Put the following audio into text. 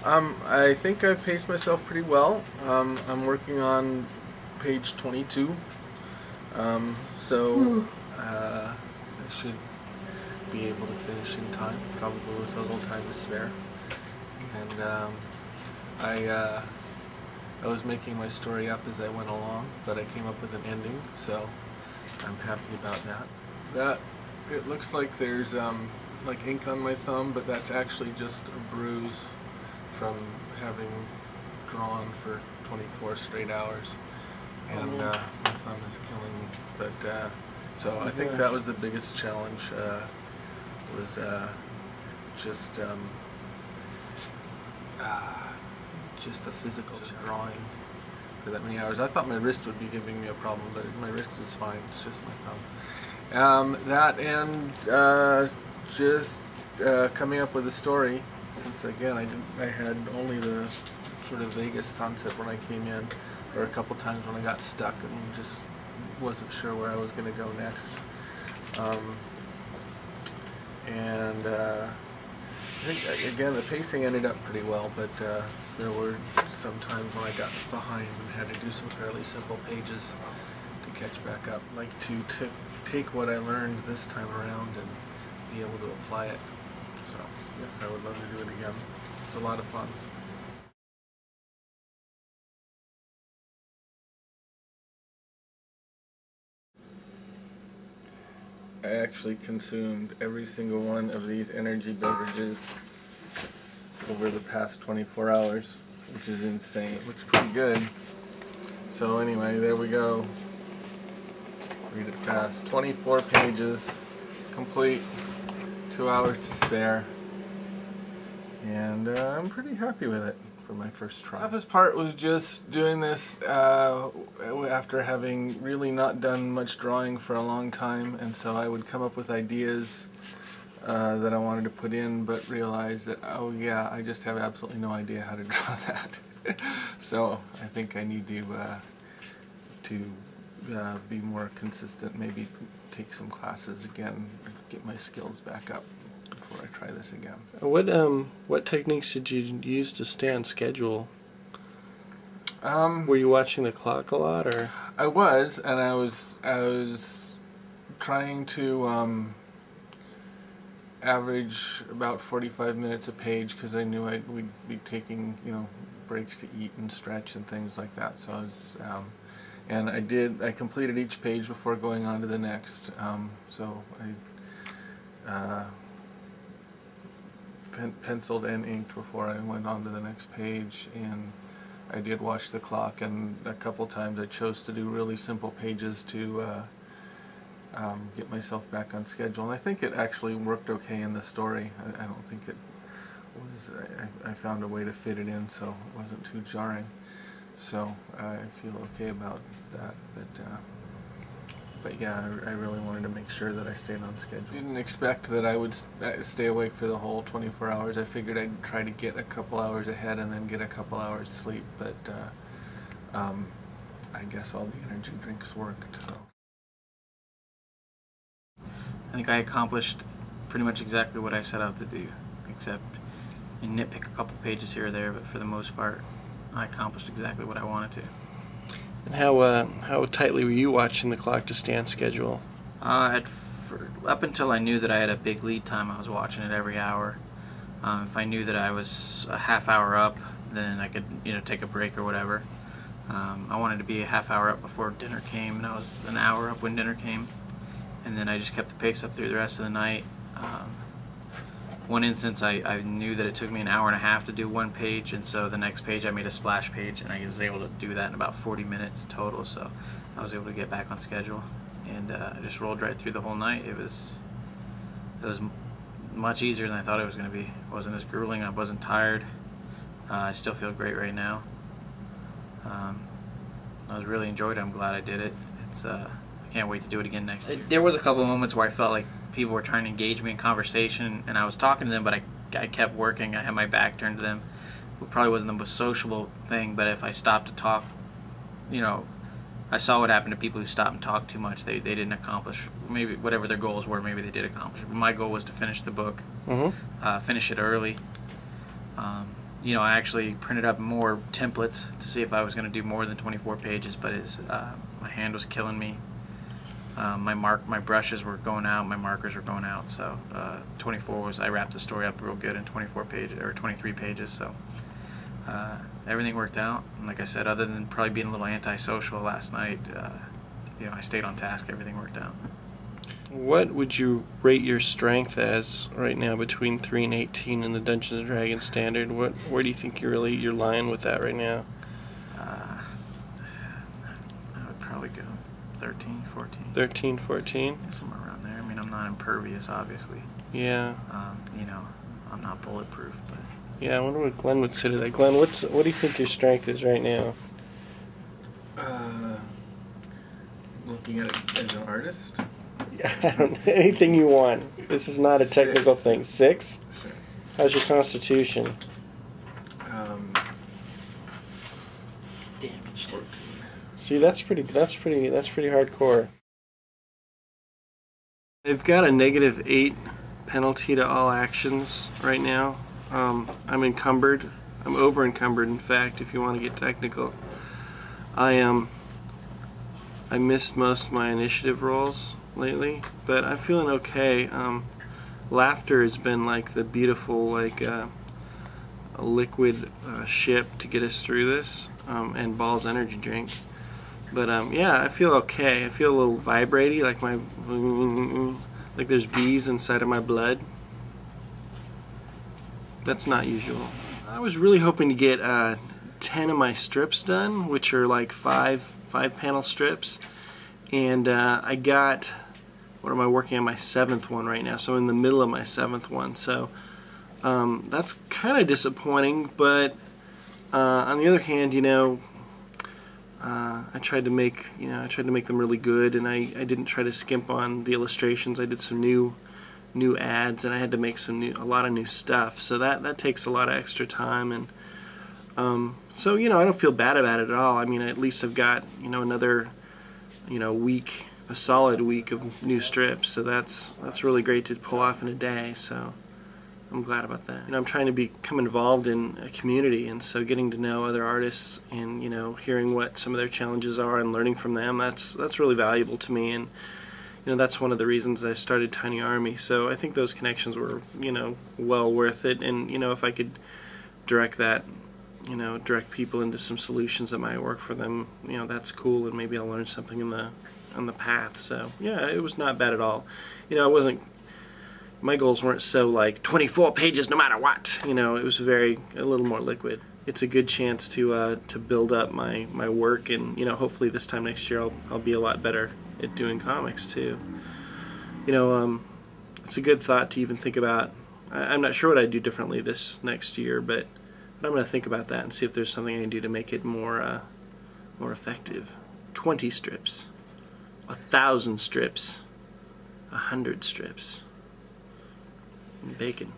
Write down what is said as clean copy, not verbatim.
I think I've paced myself pretty well. I'm working on page 22, so I should be able to finish in time, probably with a little time to spare. And I was making my story up as I went along, but I came up with an ending, so I'm happy about that. It looks like there's like ink on my thumb, but that's actually just a bruise from having drawn for 24 straight hours, and my thumb is killing me. But so I think that was the biggest challenge. Was just the physical drawing for that many hours. I thought my wrist would be giving me a problem, but my wrist is fine. It's just my thumb. That and just coming up with a story. Since again I had only the sort of vaguest concept when I came in, or a couple times when I got stuck and just wasn't sure where I was going to go next. I think again the pacing ended up pretty well, but there were some times when I got behind and had to do some fairly simple pages to catch back up. I'd like to take what I learned this time around and be able to apply it. So yes, I would love to do it again. It's a lot of fun. I actually consumed every single one of these energy beverages over the past 24 hours, which is insane. It looks pretty good. So anyway, there we go. Read it fast. 24 pages, complete, 2 hours to spare, and I'm pretty happy with it for my first try. The toughest part was just doing this after having really not done much drawing for a long time, and so I would come up with ideas that I wanted to put in, but realize that, oh yeah, I just have absolutely no idea how to draw that. So I think I need to be more consistent, maybe take some classes again, get my skills back up before I try this again. What techniques did you use to stay on schedule? Were you watching the clock a lot, or? I was trying to average about 45 minutes a page, because I knew we'd be taking breaks to eat and stretch and things like that. So I was, and I completed each page before going on to the next. So I penciled and inked before I went on to the next page, and I did watch the clock, and a couple times I chose to do really simple pages to get myself back on schedule, and I think it actually worked okay in the story. I don't think it was, I found a way to fit it in so it wasn't too jarring, so I feel okay about that. But yeah, I really wanted to make sure that I stayed on schedule. Didn't expect that I would stay awake for the whole 24 hours. I figured I'd try to get a couple hours ahead and then get a couple hours sleep, but I guess all the energy drinks worked. So. I think I accomplished pretty much exactly what I set out to do, except nitpick a couple pages here or there, but for the most part, I accomplished exactly what I wanted to. And how tightly were you watching the clock to stay on schedule? Up until I knew that I had a big lead time, I was watching it every hour. If I knew that I was a half hour up, then I could take a break or whatever. I wanted to be a half hour up before dinner came, and I was an hour up when dinner came. And then I just kept the pace up through the rest of the night. One instance, I knew that it took me an hour and a half to do one page, and so the next page I made a splash page, and I was able to do that in about 40 minutes total, so I was able to get back on schedule, and I just rolled right through the whole night. It was much easier than I thought it was going to be. It wasn't as grueling, I wasn't tired. I still feel great right now. I was really enjoyed it. I'm glad I did it. I can't wait to do it again next year. There was a couple of moments where I felt like people were trying to engage me in conversation, and I was talking to them, but I kept working. I had my back turned to them. It probably wasn't the most sociable thing, but if I stopped to talk, I saw what happened to people who stopped and talked too much. They didn't accomplish maybe whatever their goals were. Maybe they did accomplish it. But my goal was to finish the book, finish it early. I actually printed up more templates to see if I was going to do more than 24 pages, but my hand was killing me. My brushes were going out, my markers were going out, so 24 was, I wrapped the story up real good in 24 pages, or 23 pages, so everything worked out. And like I said, other than probably being a little antisocial last night, I stayed on task, everything worked out. What would you rate your strength as right now between 3 and 18 in the Dungeons & Dragons standard? Where do you think you're lying with that right now? I would probably go 13, 14. 13, 14? Somewhere around there. I mean, I'm not impervious, obviously. Yeah. I'm not bulletproof, but... Yeah, I wonder what Glenn would say to that. Glenn, what do you think your strength is right now? Looking at it as an artist? Anything you want. This is not a technical 6. thing. 6? Sure. How's your constitution? Damage. 14. See, that's pretty hardcore. I've got a -8 penalty to all actions right now. I'm encumbered. I'm over encumbered, in fact, if you want to get technical. I missed most of my initiative rolls lately, but I'm feeling okay. Laughter has been like the beautiful, a liquid ship to get us through this, and Ball's energy drink. But yeah, I feel okay. I feel a little vibratey, like there's bees inside of my blood. That's not usual. I was really hoping to get 10 of my strips done, which are like five panel strips, and I got, what am I working on, my 7th one right now, so I'm in the middle of my 7th one, so that's kind of disappointing, but on the other hand, I tried to make them really good, and I didn't try to skimp on the illustrations. I did some new ads, and I had to make a lot of new stuff, so that takes a lot of extra time, and so I don't feel bad about it at all. I mean, at least I've got another week, a solid week of new strips, so that's really great to pull off in a day, so I'm glad about that. I'm trying to become involved in a community, and so getting to know other artists and hearing what some of their challenges are and learning from them, that's really valuable to me, and that's one of the reasons I started Tiny Army. So I think those connections were well worth it, and if I could direct people into some solutions that might work for them, that's cool, and maybe I'll learn something on the path. So yeah, it was not bad at all. My goals weren't so like 24 pages no matter what. It was a little more liquid. It's a good chance to build up my work, and hopefully this time next year I'll be a lot better at doing comics too. It's a good thought to even think about. I'm not sure what I'd do differently this next year, but I'm going to think about that and see if there's something I can do to make it more effective. 20 strips, 1,000 strips, 100 strips, and bacon.